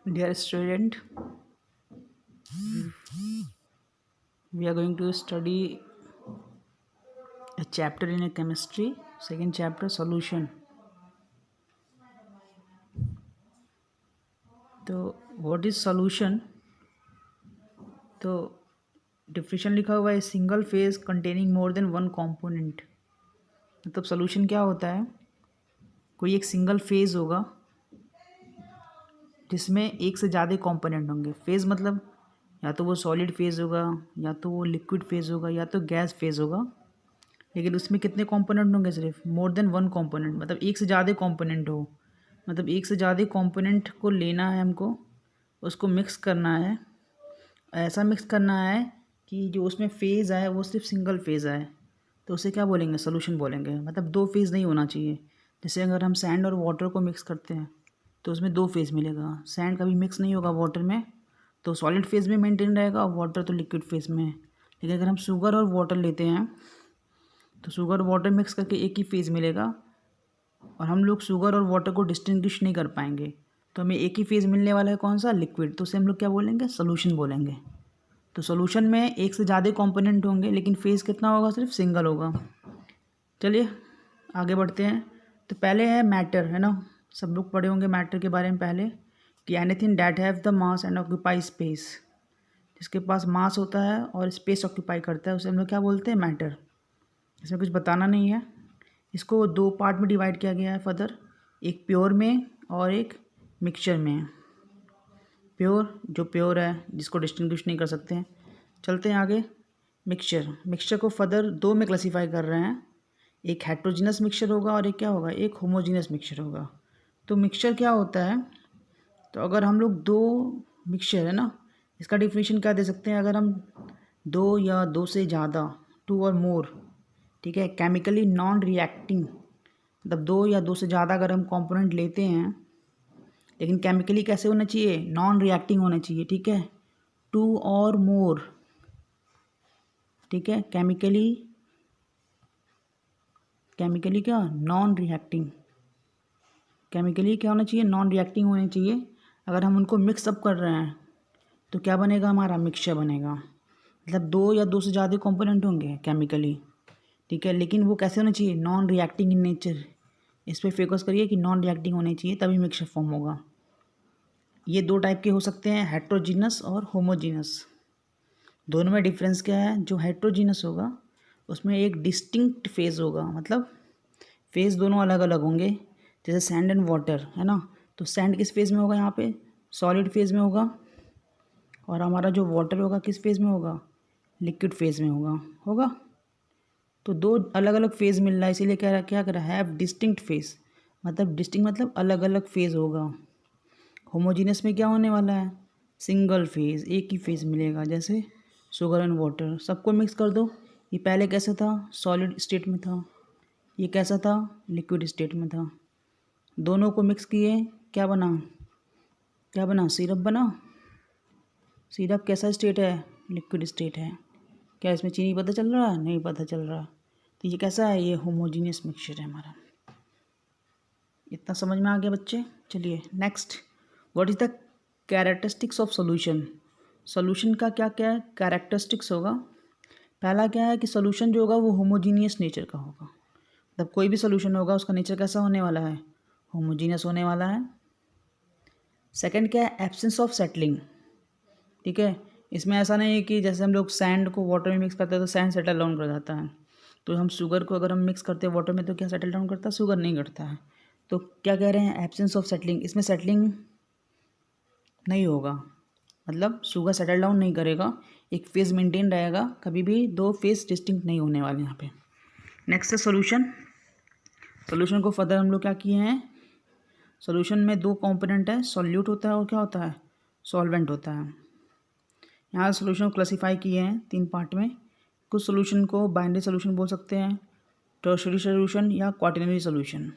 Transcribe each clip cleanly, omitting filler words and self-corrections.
Dear student, we are going to study a chapter in a chemistry, second chapter solution. तो what is solution? तो definition लिखा हुआ है single phase containing more than one component. मतलब solution क्या होता है, कोई एक सिंगल फेज होगा जिसमें एक से ज़्यादा कंपोनेंट होंगे। फेज मतलब या तो वो सॉलिड फेज होगा, या तो वो लिक्विड फेज होगा, या तो गैस फेज होगा। लेकिन उसमें कितने कंपोनेंट होंगे? सिर्फ मोर देन वन कंपोनेंट, मतलब एक से ज़्यादा कंपोनेंट हो। मतलब एक से ज़्यादा कंपोनेंट को लेना है हमको, उसको मिक्स करना है। ऐसा मिक्स करना है कि जो उसमें फ़ेज़ आए वो सिर्फ सिंगल फेज़ आए, तो उसे क्या बोलेंगे? सोल्यूशन बोलेंगे। मतलब दो फेज़ नहीं होना चाहिए। जैसे अगर हम सैंड और वाटर को मिक्स करते हैं तो उसमें दो फेज़ मिलेगा। सैंड कभी मिक्स नहीं होगा वाटर में, तो सॉलिड फेज़ में मेंटेन रहेगा, और वाटर तो लिक्विड फेज़ में है। लेकिन अगर हम शुगर और वाटर लेते हैं तो शुगर और वाटर मिक्स करके एक ही फेज़ मिलेगा, और हम लोग शुगर और वाटर को डिस्टिंग्विश नहीं कर पाएंगे। तो हमें एक ही फेज़ मिलने वाला है, कौन सा? लिक्विड। तो उसे हम लोग क्या बोलेंगे? सोल्यूशन बोलेंगे। तो सोल्यूशन में एक से ज़्यादा कंपोनेंट होंगे, लेकिन फेज़ कितना होगा? सिर्फ सिंगल होगा। चलिए आगे बढ़ते हैं। तो पहले है मैटर, है ना? सब लोग पढ़े होंगे मैटर के बारे में पहले, कि anything that have the mass and occupy space. जिसके पास मास होता है और स्पेस ऑक्यूपाई करता है उसे हम लोग क्या बोलते हैं? मैटर। इसमें कुछ बताना नहीं है। इसको दो पार्ट में डिवाइड किया गया है फर्दर, एक प्योर में और एक मिक्सचर में। प्योर जो प्योर है, जिसको डिस्टिंग्विश नहीं कर सकते हैं। चलते हैं आगे। मिक्सचर को फर्दर दो में क्लासीफाई कर रहे हैं, एक हेट्रोजीनस मिक्सचर होगा और एक क्या होगा? एक होमोजीनस मिक्सचर होगा। तो मिक्सचर क्या होता है? तो अगर हम लोग दो मिक्सचर है ना, इसका डिफिनेशन क्या दे सकते हैं? अगर हम दो या दो से ज़्यादा, टू और मोर, ठीक है, केमिकली नॉन रिएक्टिंग, मतलब दो या दो से ज़्यादा अगर हम कंपोनेंट लेते हैं, लेकिन केमिकली कैसे होना चाहिए? नॉन रिएक्टिंग होना चाहिए, ठीक है। टू और मोर, ठीक है, केमिकली क्या? Non reacting. केमिकली क्या होना चाहिए? नॉन रिएक्टिंग होनी चाहिए। अगर हम उनको मिक्सअप कर रहे हैं तो क्या बनेगा? हमारा मिक्सचर बनेगा। मतलब दो या दो से ज़्यादा कंपोनेंट होंगे केमिकली, ठीक है, लेकिन वो कैसे होना चाहिए? Non reacting in nature. इस पर फोकस करिए कि नॉन रिएक्टिंग होनी चाहिए, तभी मिक्सचर फॉर्म होगा। ये दो टाइप के हो सकते हैं, हेट्रोजीनस और होमोजीनस। दोनों में डिफरेंस क्या है? जो हेट्रोजीनस होगा उसमें एक डिस्टिंक्ट फेज होगा, मतलब फेज दोनों अलग अलग होंगे। जैसे सैंड एंड वाटर, है ना? तो सैंड किस फेज में होगा? यहाँ पे सॉलिड फेज में होगा, और हमारा जो वाटर होगा किस फेज में होगा? लिक्विड फेज में होगा। तो दो अलग अलग फेज मिल रहा है, इसीलिए क्या कर रहा है? Have distinct phase. मतलब डिस्टिंक्ट मतलब अलग अलग फेज होगा। होमोजीनियस में क्या होने वाला है? सिंगल फेज, एक ही फेज मिलेगा। जैसे शुगर एंड वाटर, सबको मिक्स कर दो। ये पहले कैसा था? सॉलिड स्टेट में था। ये कैसा था? लिक्विड स्टेट में था। दोनों को मिक्स किए, क्या बना? सिरप बना। सिरप कैसा स्टेट है? लिक्विड स्टेट है। क्या इसमें चीनी पता चल रहा है? नहीं पता चल रहा। तो ये कैसा है? ये होमोजीनियस मिक्सचर है हमारा। इतना समझ में आ गया बच्चे? चलिए next, what is the characteristics of solution. Solution का क्या क्या कैरेक्टरिस्टिक्स होगा? पहला क्या है कि सॉल्यूशन जो होगा वो होमोजीनियस नेचर का होगा। मतलब कोई भी सॉल्यूशन होगा उसका नेचर कैसा होने वाला है? होमोजीनियस होने वाला है। सेकंड क्या है? एब्सेंस ऑफ सेटलिंग, ठीक है। इसमें ऐसा नहीं है कि जैसे हम लोग सैंड को वाटर में मिक्स करते हैं तो सैंड सेटल डाउन कर जाता है। तो हम शुगर को अगर हम मिक्स करते हैं वाटर में तो क्या सेटल डाउन करता है? शुगर नहीं करता है। तो क्या कह रहे हैं? Absence of settling. इसमें सेटलिंग नहीं होगा, मतलब शुगर सेटल डाउन नहीं करेगा, एक फेज मेंटेन रहेगा। कभी भी दो फेज डिस्टिंक्ट नहीं होने वाले यहाँ पे। नेक्स्ट है सोल्यूशन। सोल्यूशन को फर्दर हम लोग क्या किए हैं? सोल्यूशन में दो कंपोनेंट है, सॉल्यूट होता है और क्या होता है? सॉल्वेंट होता है। यहाँ सोल्यूशन को क्लासीफाई किए हैं तीन पार्ट में। कुछ सोल्यूशन को बाइनरी सोल्यूशन बोल सकते हैं, टर्शियरी सोल्यूशन या क्वाaternary सोल्यूशन।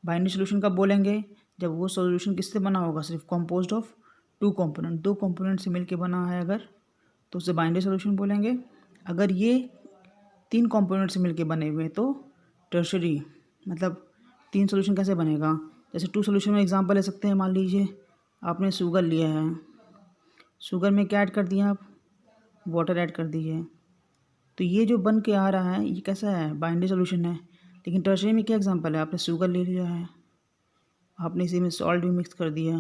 बाइनरी सोल्यूशन कब बोलेंगे? जब वो सोल्यूशन किससे बना होगा? सिर्फ कंपोज्ड ऑफ टू कंपोनेंट, दो कंपोनेंट से मिलके बना है अगर, तो उसे बाइनरी सोल्यूशन बोलेंगे। अगर ये तीन कंपोनेंट से मिलके बने हुए तो टर्शियरी। मतलब तीन सोल्यूशन कैसे बनेगा? जैसे टू सोल्यूशन में एग्जांपल ले सकते हैं, मान लीजिए आपने शुगर लिया है, शुगर में क्या ऐड कर दिया आप, वाटर ऐड कर दिए, तो ये जो बन के आ रहा है ये कैसा है, बाइंडरी सॉल्यूशन है। लेकिन टर्शरी में क्या एग्जांपल है, आपने शुगर ले लिया है, आपने इसी में सॉल्ट भी मिक्स कर दिया,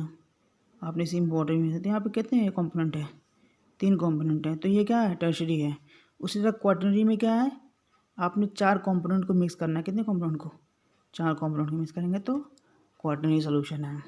आपने इसी में वाटर भी मिक्स कर दिया, यहाँ पे कितने कंपोनेंट है, 3 कंपोनेंट है, तो ये क्या है, टर्शरी है। उसी तरह क्वाटरनरी में क्या है, आपने 4 कंपोनेंट को मिक्स करना है, कितने कंपोनेंट को, 4 कंपोनेंट को मिक्स करेंगे तो क्वाटरनरी सॉल्यूशन है।